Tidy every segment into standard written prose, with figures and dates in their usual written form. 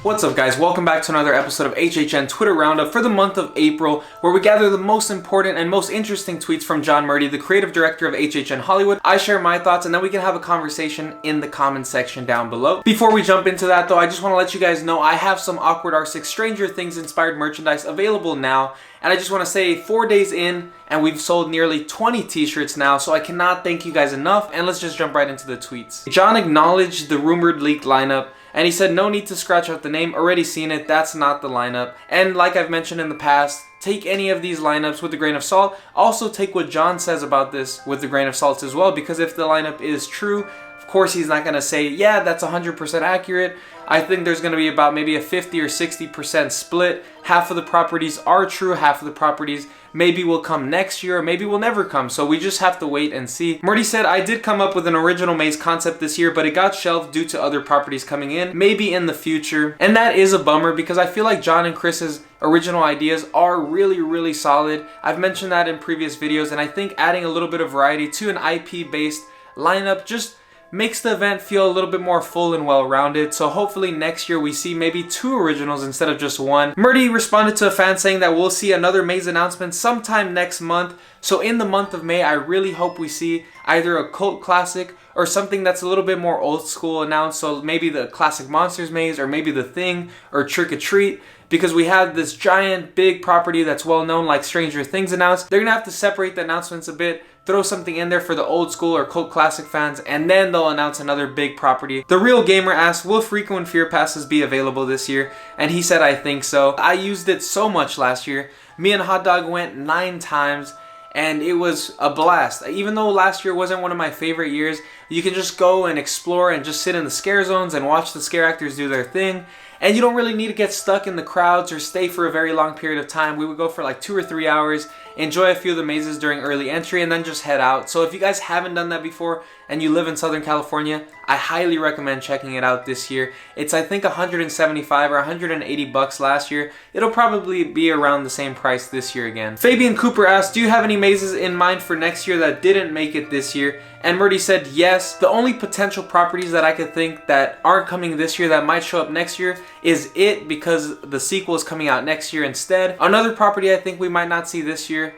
What's up guys, welcome back to another episode of HHN Twitter Roundup for the month of April, where we gather the most important and most interesting tweets from John Murdy, the creative director of HHN Hollywood. I share my thoughts and then we can have a conversation in the comment section down below. Before we jump into that though, I just want to let you guys know I have some awkward Arsic Stranger Things inspired merchandise available now. And I just want to say 4 days in and we've sold nearly 20 t-shirts now, so I cannot thank you guys enough. And let's just jump right into the tweets. John acknowledged the rumored leaked lineup and he said no need to scratch out the name, already seen it, that's not the lineup. And like I've mentioned in the past, take any of these lineups with a grain of salt. Also take what John says about this with a grain of salt as well, because if the lineup is true, of course he's not going to say, yeah, that's 100% accurate. I think there's going to be about maybe a 50 or 60% split. Half of the properties are true, half of the properties maybe will come next year, or maybe will never come. So we just have to wait and see. Murdy said, I did come up with an original maze concept this year, but it got shelved due to other properties coming in, maybe in the future. And that is a bummer because I feel like John and Chris's original ideas are really solid. I've mentioned that in previous videos, and I think adding a little bit of variety to an IP-based lineup just makes the event feel a little bit more full and well-rounded. So hopefully next year we see maybe 2 originals instead of just 1. Murdy responded to a fan saying that we'll see another maze announcement sometime next month. So in the month of May, I really hope we see either a cult classic or something that's a little bit more old school announced. So maybe the classic Monsters maze, or maybe the Thing, or Trick or Treat. Because we have this giant big property that's well known like Stranger Things announced. They're gonna have to separate the announcements a bit, throw something in there for the old school or cult classic fans, and then they'll announce another big property. The Real Gamer asked, will Frequent Fear Passes be available this year? And he said, I think so. I used it so much last year. Me and Hot Dog went 9 times. And it was a blast. Even though last year wasn't one of my favorite years, you can just go and explore and just sit in the scare zones and watch the scare actors do their thing. And you don't really need to get stuck in the crowds or stay for a very long period of time. We would go for like 2 or 3 hours, enjoy a few of the mazes during early entry, and then just head out. So if you guys haven't done that before and you live in Southern California, I highly recommend checking it out this year. It's I think 175 or 180 bucks last year. It'll probably be around the same price this year again. Fabian Cooper asked, do you have any mazes in mind for next year that didn't make it this year? And Murdy said yes. The only potential properties that I could think that aren't coming this year that might show up next year is It, because the sequel is coming out next year instead. Another property I think we might not see this year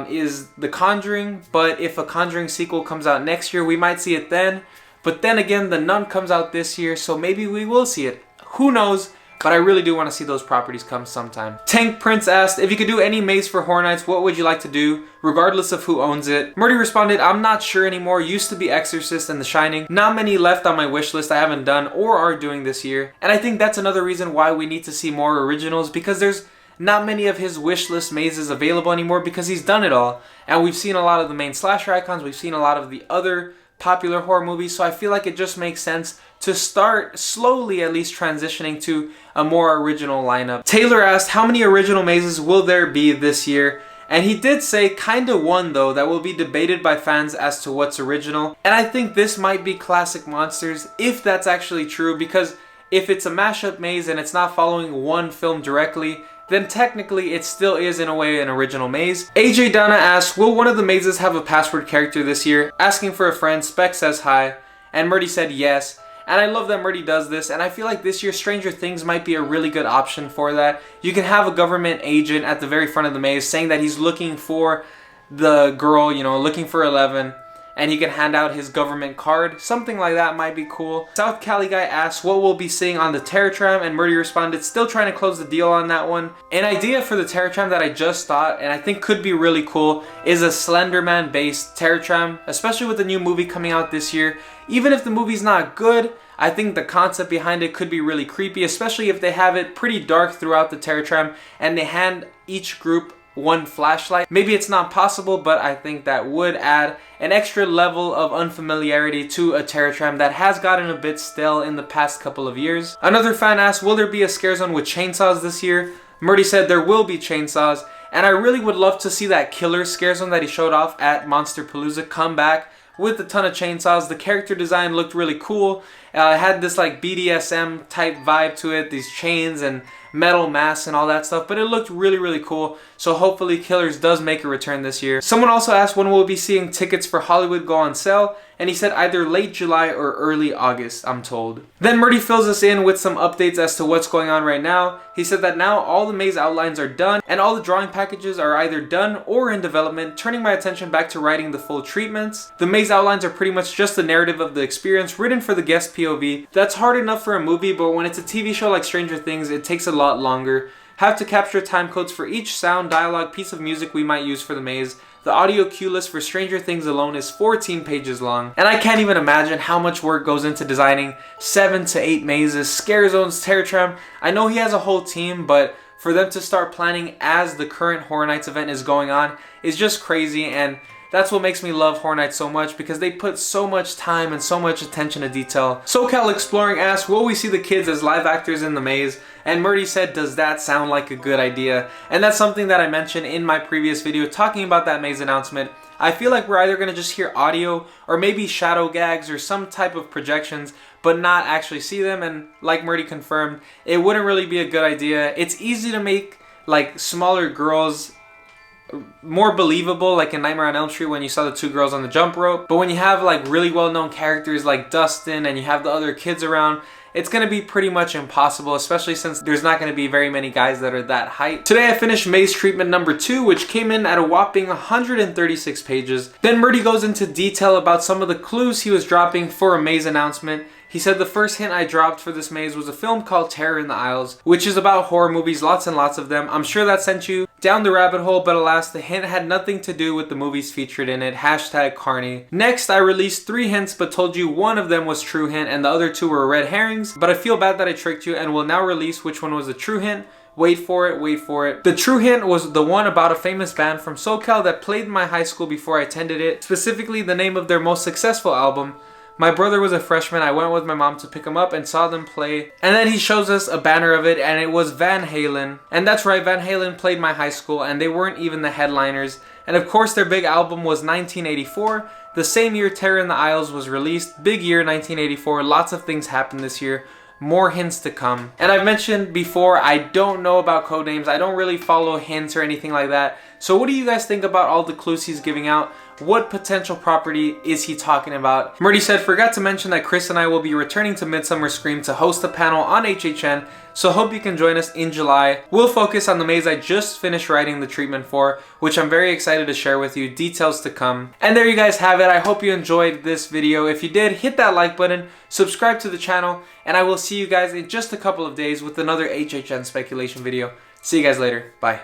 is The Conjuring, but if a Conjuring sequel comes out next year, we might see it then. But then again, The Nun comes out this year, so maybe we will see it. Who knows? But I really do want to see those properties come sometime. Tank Prince asked, if you could do any maze for Horror Nights, what would you like to do, regardless of who owns it? Murdy responded, I'm not sure anymore. Used to be Exorcist and The Shining. Not many left on my wish list I haven't done or are doing this year. And I think that's another reason why we need to see more originals, because there's not many of his wish list mazes available anymore because he's done it all. And we've seen a lot of the main slasher icons. We've seen a lot of the other popular horror movies, so I feel like it just makes sense to start slowly at least transitioning to a more original lineup. Taylor asked, how many original mazes will there be this year? And he did say kinda one though that will be debated by fans as to what's original. And I think this might be Classic Monsters, if that's actually true, because if it's a mashup maze and it's not following one film directly, then technically it still is in a way an original maze. AJ Donna asks, will one of the mazes have a password character this year? Asking for a friend, Spec says hi, and Murdy said yes. And I love that Murdy does this, and I feel like this year Stranger Things might be a really good option for that. You can have a government agent at the very front of the maze saying that he's looking for the girl, you know, looking for 11. And he can hand out his government card. Something like that might be cool. South Cali guy asks what we'll be seeing on the Terror Tram, and Murdy responded, still trying to close the deal on that one. An idea for the Terror Tram that I just thought, and I think could be really cool, is a Slenderman based Terror Tram, especially with the new movie coming out this year. Even if the movie's not good, I think the concept behind it could be really creepy, especially if they have it pretty dark throughout the Terror Tram and they hand each group one flashlight. Maybe it's not possible, but I think that would add an extra level of unfamiliarity to a Terror Tram that has gotten a bit stale in the past couple of years. Another fan asked, will there be a scare zone with chainsaws this year? Murdy said there will be chainsaws, and I really would love to see that killer scare zone that he showed off at Monsterpalooza come back with a ton of chainsaws. The character design looked really cool, It had this like BDSM type vibe to it, these chains and metal masks and all that stuff, but it looked really, really cool. So hopefully Killers does make a return this year. Someone also asked when we'll be seeing tickets for Hollywood go on sale, and he said either late July or early August, I'm told. Then Murdy fills us in with some updates as to what's going on right now. He said that now all the maze outlines are done and all the drawing packages are either done or in development, turning my attention back to writing the full treatments. The maze outlines are pretty much just the narrative of the experience written for the guest POV. That's hard enough for a movie, but when it's a TV show like Stranger Things, it takes a lot longer. Have to capture time codes for each sound, dialogue, piece of music we might use for the maze. The audio cue list for Stranger Things alone is 14 pages long. And I can't even imagine how much work goes into designing 7 to 8 mazes, scare zones, terror tram. I know he has a whole team, but for them to start planning as the current Horror Nights event is going on is just crazy, and that's what makes me love Horror Nights so much, because they put so much time and so much attention to detail. SoCal Exploring asked, will we see the kids as live actors in the maze? And Murdy said, does that sound like a good idea? And that's something that I mentioned in my previous video talking about that maze announcement. I feel like we're either going to just hear audio or maybe shadow gags or some type of projections, but not actually see them. And like Murdy confirmed, it wouldn't really be a good idea. It's easy to make like smaller girls more believable, like in Nightmare on Elm Street when you saw the 2 girls on the jump rope. But when you have like really well-known characters like Dustin and you have the other kids around, it's going to be pretty much impossible, especially since there's not going to be very many guys that are that height. Today I finished maze treatment number 2, which came in at a whopping 136 pages. Then Murdy goes into detail about some of the clues he was dropping for a maze announcement. He said the first hint I dropped for this maze was a film called Terror in the Aisles, which is about horror movies, lots and lots of them. I'm sure that sent you down the rabbit hole, but alas, the hint had nothing to do with the movies featured in it. Hashtag Carney. Next, I released 3 hints, but told you one of them was true hint and the other 2 were red herrings. But I feel bad that I tricked you and will now release which one was a true hint. Wait for it, wait for it. The true hint was the one about a famous band from SoCal that played in my high school before I attended it, specifically the name of their most successful album. My brother was a freshman. I went with my mom to pick him up and saw them play. And then he shows us a banner of it, and it was Van Halen. And that's right, Van Halen played my high school, and they weren't even the headliners. And of course, their big album was 1984. The same year Terror in the Aisles was released. Big year, 1984. Lots of things happened this year. More hints to come. And I've mentioned before, I don't know about code names. I don't really follow hints or anything like that. So what do you guys think about all the clues he's giving out? What potential property is he talking about? Murdy said, forgot to mention that Chris and I will be returning to Midsummer Scream to host a panel on HHN, so hope you can join us in July. We'll focus on the maze I just finished writing the treatment for, which I'm very excited to share with you, details to come. And there you guys have it. I hope you enjoyed this video. If you did, hit that like button, subscribe to the channel, and I will see you guys in just a couple of days with another HHN speculation video. See you guys later. Bye.